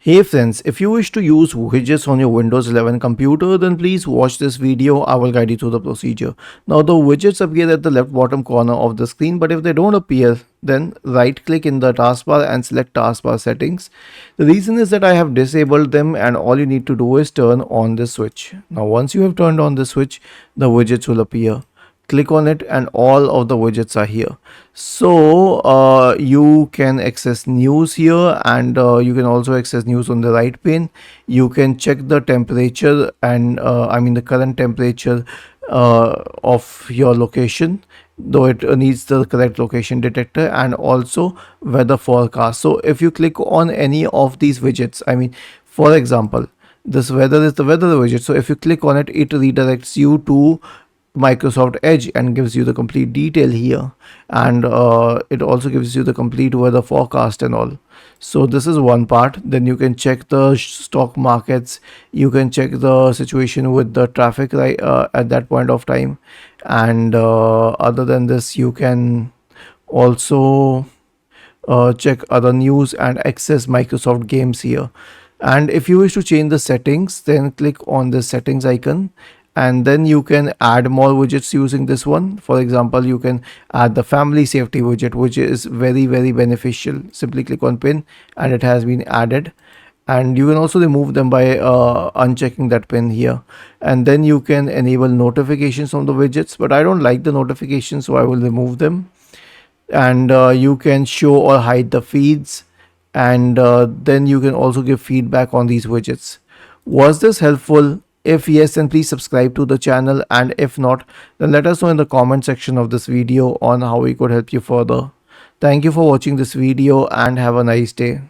Hey friends, if you wish to use widgets on your Windows 11 computer, then please watch this video. I will guide you through the procedure. Now the widgets appear at the left bottom corner of the screen, but if they don't appear, then right click in the taskbar and select taskbar settings. The reason is that I have disabled them and all you need to do is turn on the switch. Now once you have turned on the switch, the widgets will appear. Click on it and all of the widgets are here. So you can access news here, and you can also access news on the right pane. You can check the temperature and I mean the current temperature of your location, though it needs the correct location detector, and also weather forecast. So if you click on any of these widgets, I mean for example this weather is the weather widget, so if you click on it, it redirects you to Microsoft Edge and gives you the complete detail here, and it also gives you the complete weather forecast and all. So this is one part. Then you can check the stock markets, you can check the situation with the traffic right at that point of time, and other than this you can also check other news and access Microsoft games here. And if you wish to change the settings, then click on the settings icon, and then you can add more widgets using this one. For example, you can add the family safety widget, which is very beneficial. Simply click on pin and it has been added, and you can also remove them by unchecking that pin here. And then you can enable notifications on the widgets, but I don't like the notifications, so I will remove them. And you can show or hide the feeds, and then you can also give feedback on these widgets. Was this helpful? If yes, then please subscribe to the channel, and if not, then let us know in the comment section of this video on how we could help you further. Thank you for watching this video and have a nice day.